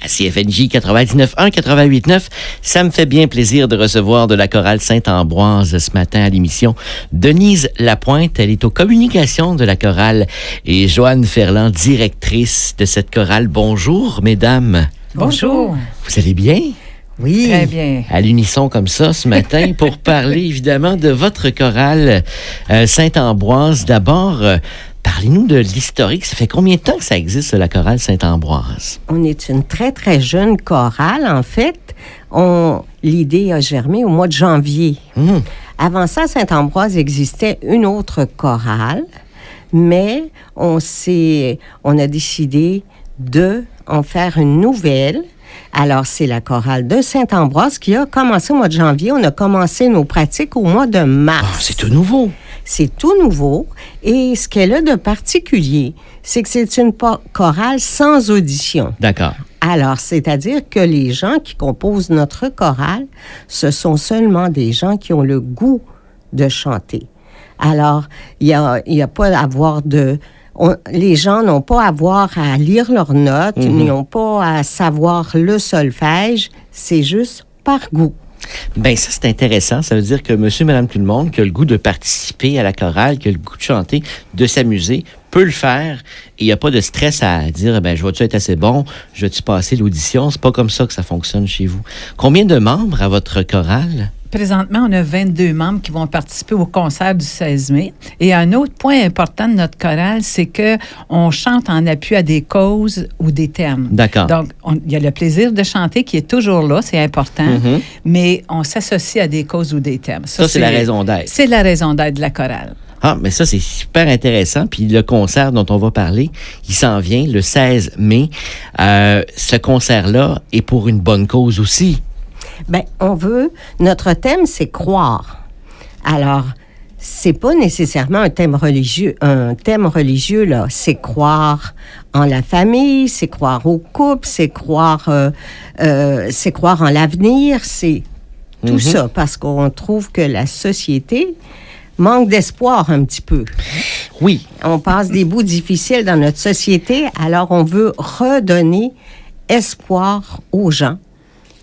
à CFNJ 99.1, 88.9. Ça me fait bien plaisir de recevoir de la chorale Saint-Ambroise ce matin à l'émission Denise Lapointe. Elle est aux communications de la chorale et Joanne Ferland, directrice de cette chorale. Bonjour, mesdames. Bonjour. Vous allez bien? Oui. Très bien. À l'unisson comme ça ce matin pour parler évidemment de votre chorale Saint-Ambroise. D'abord, parlez-nous de l'historique. Ça fait combien de temps que ça existe, la chorale Saint-Ambroise? On est une très, très jeune chorale, en fait. L'idée a germé au mois de janvier. Avant ça, Saint-Ambroise existait une autre chorale, mais on a décidé de en faire une nouvelle. Alors, c'est la chorale de Saint-Ambroise qui a commencé au mois de janvier. On a commencé nos pratiques au mois de mars. Oh, c'est tout nouveau. C'est tout nouveau. Et ce qu'elle a de particulier, c'est que c'est une chorale sans audition. D'accord. Alors, c'est-à-dire que les gens qui composent notre chorale, ce sont seulement des gens qui ont le goût de chanter. Alors, il y a pas à avoir les gens n'ont pas à avoir à lire leurs notes, ils n'ont pas à savoir le solfège, c'est juste par goût. Bien, ça, c'est intéressant. Ça veut dire que monsieur, madame, tout le monde qui a le goût de participer à la chorale, qui a le goût de chanter, de s'amuser, peut le faire. Et il n'y a pas de stress à dire, je vais-tu être assez bon? Je vais-tu passer l'audition? C'est pas comme ça que ça fonctionne chez vous. Combien de membres à votre chorale? Présentement, on a 22 membres qui vont participer au concert du 16 mai. Et un autre point important de notre chorale, c'est qu'on chante en appui à des causes ou des thèmes. D'accord. Donc, il y a le plaisir de chanter qui est toujours là, c'est important, mais on s'associe à des causes ou des thèmes. Ça, c'est la raison d'être. C'est la raison d'être de la chorale. Ah, mais ça, c'est super intéressant. Puis le concert dont on va parler, il s'en vient le 16 mai. Ce concert-là est pour une bonne cause aussi. Bien, notre thème, c'est croire. Alors, c'est pas nécessairement un thème religieux. Un thème religieux, là, c'est croire en la famille, c'est croire au couple, c'est croire en l'avenir, c'est tout ça, parce qu'on trouve que la société manque d'espoir un petit peu. Oui. On passe des bouts difficiles dans notre société, alors on veut redonner espoir aux gens.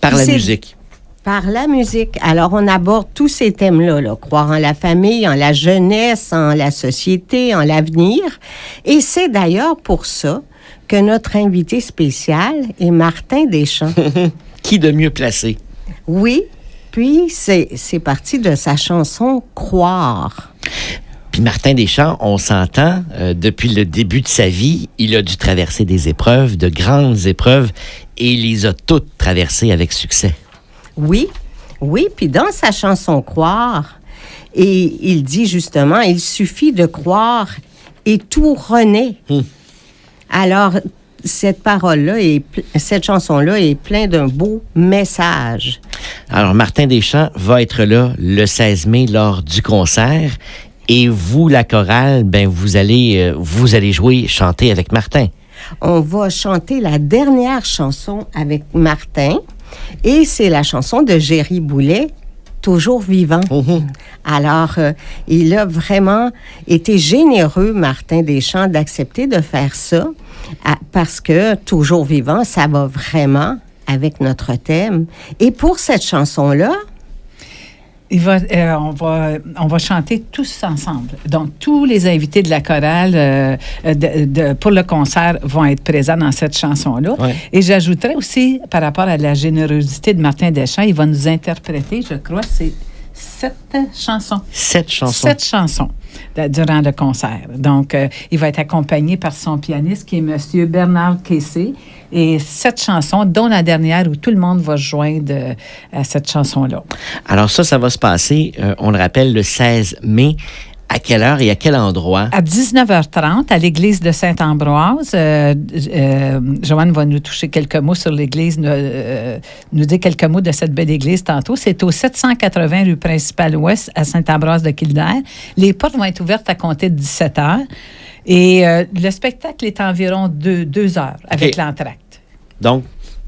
Par la musique. Par la musique. Alors, on aborde tous ces thèmes-là, croire en la famille, en la jeunesse, en la société, en l'avenir. Et c'est d'ailleurs pour ça que notre invité spécial est Martin Deschamps. Qui de mieux placé? Oui, puis c'est parti de sa chanson « Croire ». Puis Martin Deschamps, on s'entend, depuis le début de sa vie, il a dû traverser des épreuves, de grandes épreuves, et il les a toutes traversées avec succès. Oui, puis dans sa chanson « Croire », et il dit justement, il suffit de croire et tout renaît. Alors, cette parole-là, cette chanson-là est pleine d'un beau message. Alors, Martin Deschamps va être là le 16 mai lors du concert, et vous, la chorale, vous allez jouer, chanter avec Martin. On va chanter la dernière chanson avec Martin. Et c'est la chanson de Géry Boulet, « Toujours vivant ». Alors, il a vraiment été généreux, Martin Deschamps, d'accepter de faire ça, parce que « Toujours vivant », ça va vraiment avec notre thème. Et pour cette chanson-là, on va chanter tous ensemble. Donc, tous les invités de la chorale pour le concert vont être présents dans cette chanson-là. Ouais. Et j'ajouterais aussi, par rapport à la générosité de Martin Deschamps, il va nous interpréter, je crois, c'est 7 chansons. 7 chansons. 7 chansons durant le concert. Donc, il va être accompagné par son pianiste, qui est M. Bernard Kessé. Et 7 chansons, dont la dernière où tout le monde va se joindre à cette chanson-là. Alors ça va se passer, on le rappelle, le 16 mai. À quelle heure et à quel endroit? À 19h30, à l'église de Saint-Ambroise. Joanne va nous toucher quelques mots sur l'église, nous dire quelques mots de cette belle église tantôt. C'est au 780 rue Principale-Ouest à Saint-Ambroise-de-Kildare. Les portes vont être ouvertes à compter de 17h. Et le spectacle est environ 2 heures avec l'entracte. Donc,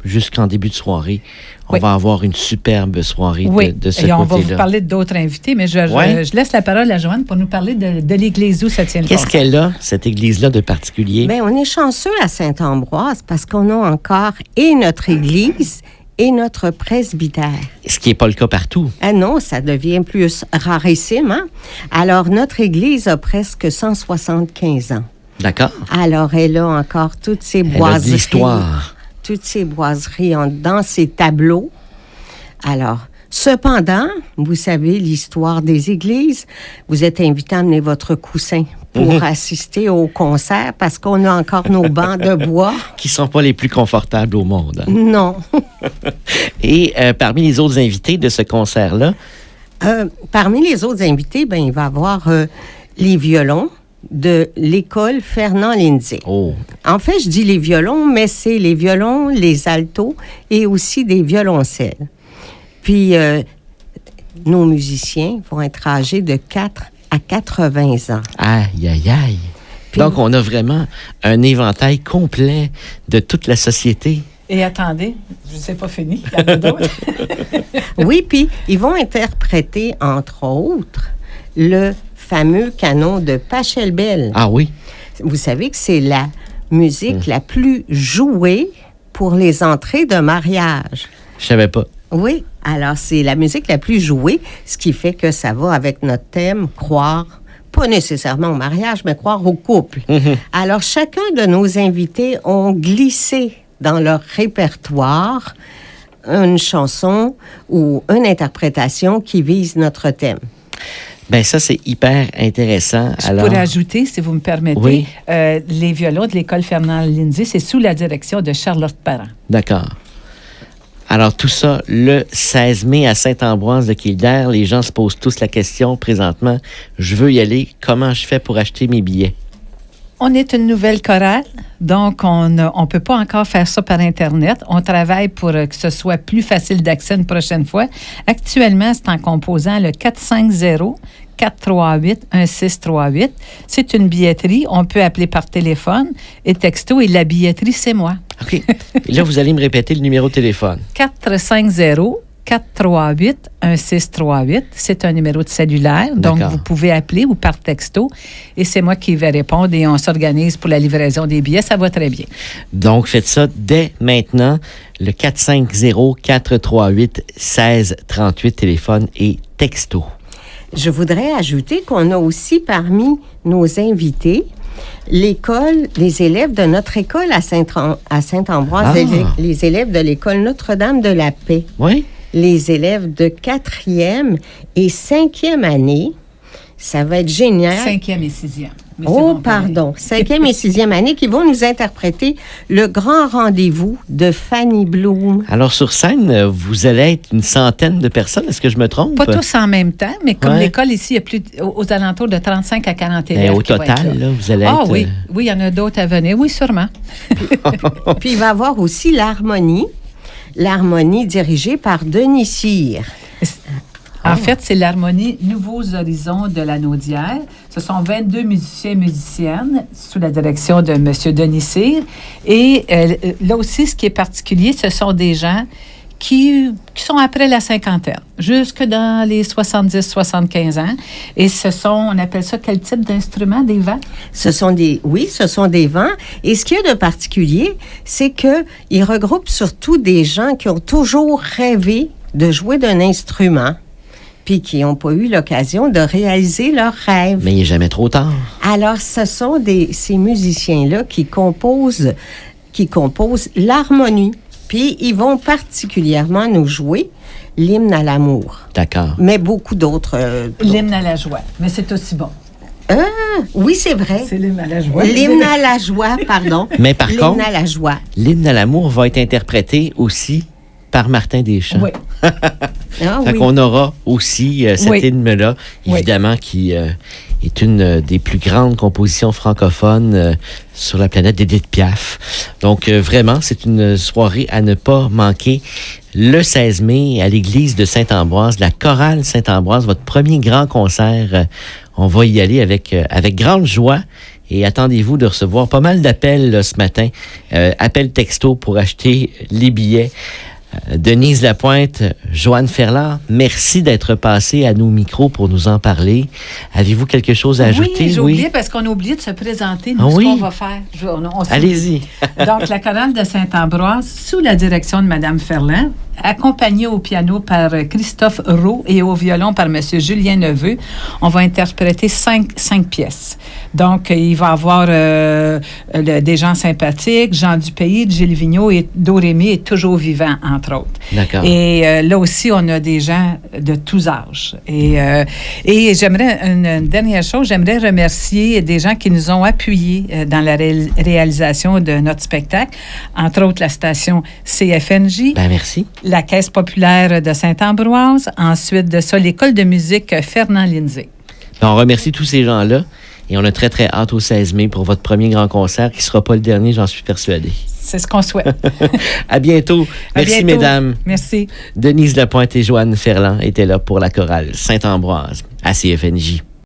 jusqu'en début de soirée. On Oui. va avoir une superbe soirée Oui, de ce et on va côté-là. vous parler d'autres invités, mais Ouais. je laisse la parole à Joanne pour nous parler de l'église où ça tient le Qu'est-ce concert. qu'elle a, cette église-là, de particulier? Bien, on est chanceux à Saint-Ambroise parce qu'on a encore et notre église et notre presbytère. Ce qui n'est pas le cas partout. Ah non, ça devient plus rarissime, hein? Alors, notre église a presque 175 ans. D'accord? Alors, elle a encore toutes ces Elle a de boiseries. l'histoire. Toutes ces boiseries dans ces tableaux. Alors, cependant, vous savez l'histoire des églises. Vous êtes invité à amener votre coussin pour assister au concert parce qu'on a encore nos bancs de bois. Qui ne sont pas les plus confortables au monde. Hein? Non. Et parmi les autres invités de ce concert-là, Parmi les autres invités, ben, il va y avoir les violons de l'école Fernand Lindsay. oh, En fait, je dis les violons, mais c'est les violons, les altos et aussi des violoncelles. Puis, nos musiciens vont être âgés de 4 à 80 ans. aïe, aïe, aïe. Puis- Donc, on a vraiment un éventail complet de toute la société. Et attendez, je ne sais pas fini, il y en a d'autres. Oui, puis ils vont interpréter, entre autres, le fameux canon de Pachelbel. Ah oui? Vous savez que c'est la musique la plus jouée pour les entrées de mariage. Je savais pas. Oui, alors c'est la musique la plus jouée, ce qui fait que ça va avec notre thème, croire, pas nécessairement au mariage, mais croire au couple. Alors, chacun de nos invités ont glissé dans leur répertoire une chanson ou une interprétation qui vise notre thème. Ben ça, c'est hyper intéressant. Je pourrais ajouter, si vous me permettez, Oui. les violons de l'école Fernand Lindsay, c'est sous la direction de Charlotte Parent. D'accord. Alors, tout ça, le 16 mai à Saint-Ambroise de Kildare, les gens se posent tous la question présentement. Je veux y aller. Comment je fais pour acheter mes billets? On est une nouvelle chorale, donc on ne peut pas encore faire ça par Internet. On travaille pour que ce soit plus facile d'accès une prochaine fois. Actuellement, c'est en composant le 450-438-1638. C'est une billetterie. On peut appeler par téléphone et texto. Et la billetterie, c'est moi. OK. Et là, vous allez me répéter le numéro de téléphone. 450-438-1638. C'est un numéro de cellulaire, donc D'accord. vous pouvez appeler ou par texto. Et c'est moi qui vais répondre et on s'organise pour la livraison des billets. Ça va très bien. Donc, faites ça dès maintenant. Le 450-438-1638, téléphone et texto. Je voudrais ajouter qu'on a aussi parmi nos invités les élèves de notre école à Saint-Ambroise, Ah. les élèves de l'école Notre-Dame de la Paix, Oui? les élèves de 4e et 5e année. Ça va être génial. 5e et 6e. Mais c'est Oh, bon, pareil. pardon. 5e et 6e année qui vont nous interpréter le grand rendez-vous de Fanny Bloom. Alors, sur scène, vous allez être une centaine de personnes. Est-ce que je me trompe? Pas tous en même temps, mais comme Ouais. l'école ici, il y a plus aux alentours de 35 à 40 élèves. Au qui vont être total, là, vous allez Ah être... oui, oui, il y en a d'autres à venir. Oui, sûrement. Puis il va y avoir aussi l'harmonie dirigée par Denis Cyr. En fait, c'est l'harmonie Nouveaux Horizons de la Naudière. Ce sont 22 musiciens et musiciennes sous la direction de M. Denis Cyr. Et là aussi, ce qui est particulier, ce sont des gens qui sont après la cinquantaine, jusque dans les 70-75 ans. Et ce sont, on appelle ça quel type d'instrument, des vents? Ce sont des vents. Et ce qu'il y a de particulier, c'est qu'ils regroupent surtout des gens qui ont toujours rêvé de jouer d'un instrument, puis qui n'ont pas eu l'occasion de réaliser leurs rêves. Mais il n'est jamais trop tard. Alors, ce sont ces musiciens-là qui composent l'harmonie. Puis, ils vont particulièrement nous jouer l'hymne à l'amour. D'accord. Mais beaucoup d'autres... L'hymne à la joie. Mais c'est aussi bon. Oui, c'est vrai. C'est l'hymne à la joie. L'hymne à la joie, pardon. Mais par contre, l'hymne à la joie. l'hymne à l'amour va être interprété aussi par Martin Deschamps. Oui. Ah Fait oui. qu'on aura aussi cet Oui. hymne-là, Oui. évidemment, qui est une des plus grandes compositions francophones sur la planète d'Édith Piaf. Donc, vraiment, c'est une soirée à ne pas manquer. Le 16 mai, à l'église de Saint-Ambroise, la chorale Saint-Ambroise, votre premier grand concert. On va y aller avec grande joie Et attendez-vous de recevoir pas mal d'appels là, ce matin. Appels texto pour acheter les billets. Denise Lapointe, Joanne Ferland, merci d'être passée à nos micros pour nous en parler. Avez-vous quelque chose à ajouter? Oui, j'ai oublié parce qu'on a oublié de se présenter, nous, ce qu'on va faire. Allez-y. Donc, la chorale de Saint-Ambroise, sous la direction de Mme Ferland, accompagnée au piano par Christophe Roux et au violon par M. Julien Neveu, on va interpréter cinq pièces. Donc, il va y avoir des gens sympathiques, Jean Dupays, Gilles Vigneault et Dorémy est toujours vivant, entre autres. D'accord. Et là aussi, on a des gens de tous âges. Et j'aimerais, une dernière chose, j'aimerais remercier des gens qui nous ont appuyés dans la réalisation de notre spectacle, entre autres la station CFNJ. Ben, merci. La Caisse populaire de Saint-Ambroise. Ensuite de ça, l'École de musique Fernand Lindsay. Ben, on remercie tous ces gens-là et on a très, très hâte au 16 mai pour votre premier grand concert qui ne sera pas le dernier, j'en suis persuadée. C'est ce qu'on souhaite. À bientôt. Merci, mesdames. Merci. Denise Lapointe et Joanne Ferland étaient là pour la chorale Saint-Ambroise à CFNJ.